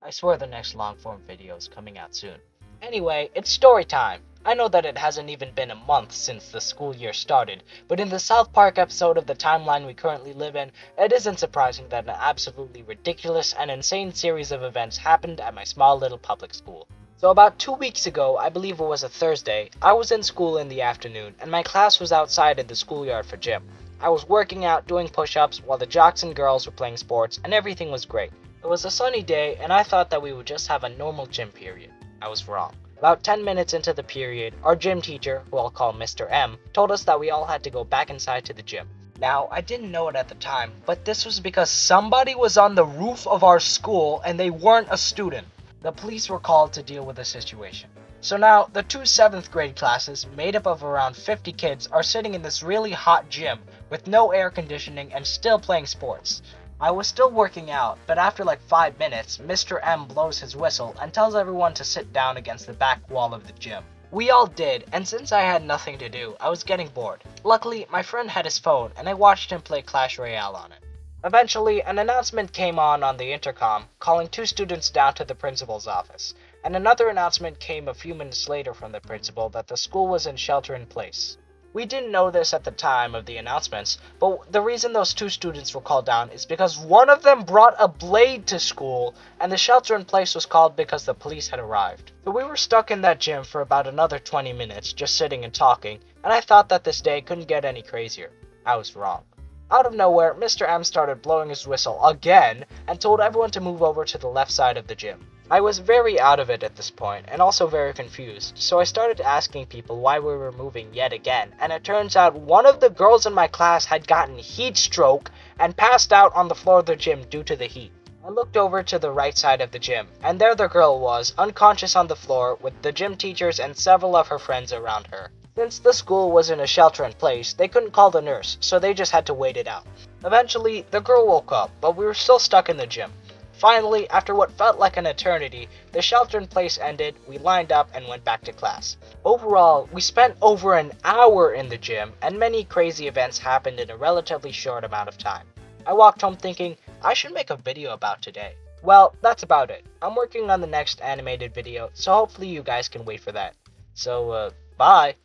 I swear the next long form video is coming out soon. Anyway, it's story time. I know that it hasn't even been a month since the school year started, but in the South Park episode of the timeline we currently live in, it isn't surprising that an absolutely ridiculous and insane series of events happened at my small little public school. So about 2 weeks ago, I believe it was a Thursday, I was in school in the afternoon, and my class was outside in the schoolyard for gym. I was working out, doing push-ups, while the jocks and girls were playing sports, and everything was great. It was a sunny day, and I thought that we would just have a normal gym period. I was wrong. About 10 minutes into the period, our gym teacher, who I'll call Mr. M, told us that we all had to go back inside to the gym. Now, I didn't know it at the time, but this was because somebody was on the roof of our school and they weren't a student. The police were called to deal with the situation. So now, the two 7th grade classes, made up of around 50 kids, are sitting in this really hot gym with no air conditioning and still playing sports. I was still working out, but after like 5 minutes, Mr. M blows his whistle and tells everyone to sit down against the back wall of the gym. We all did, and since I had nothing to do, I was getting bored. Luckily, my friend had his phone, and I watched him play Clash Royale on it. Eventually, an announcement came on the intercom, calling two students down to the principal's office, and another announcement came a few minutes later from the principal that the school was in shelter in place. We didn't know this at the time of the announcements, but the reason those two students were called down is because one of them brought a blade to school, and the shelter in place was called because the police had arrived. So we were stuck in that gym for about another 20 minutes, just sitting and talking, and I thought that this day couldn't get any crazier. I was wrong. Out of nowhere, Mr. M started blowing his whistle again and told everyone to move over to the left side of the gym. I was very out of it at this point and also very confused, so I started asking people why we were moving yet again, and it turns out one of the girls in my class had gotten heat stroke and passed out on the floor of the gym due to the heat. I looked over to the right side of the gym, and there the girl was, unconscious on the floor with the gym teachers and several of her friends around her. Since the school was in a shelter-in-place, they couldn't call the nurse, so they just had to wait it out. Eventually, the girl woke up, but we were still stuck in the gym. Finally, after what felt like an eternity, the shelter-in-place ended, we lined up and went back to class. Overall, we spent over an hour in the gym, and many crazy events happened in a relatively short amount of time. I walked home thinking, I should make a video about today. Well, that's about it. I'm working on the next animated video, so hopefully you guys can wait for that. So, bye!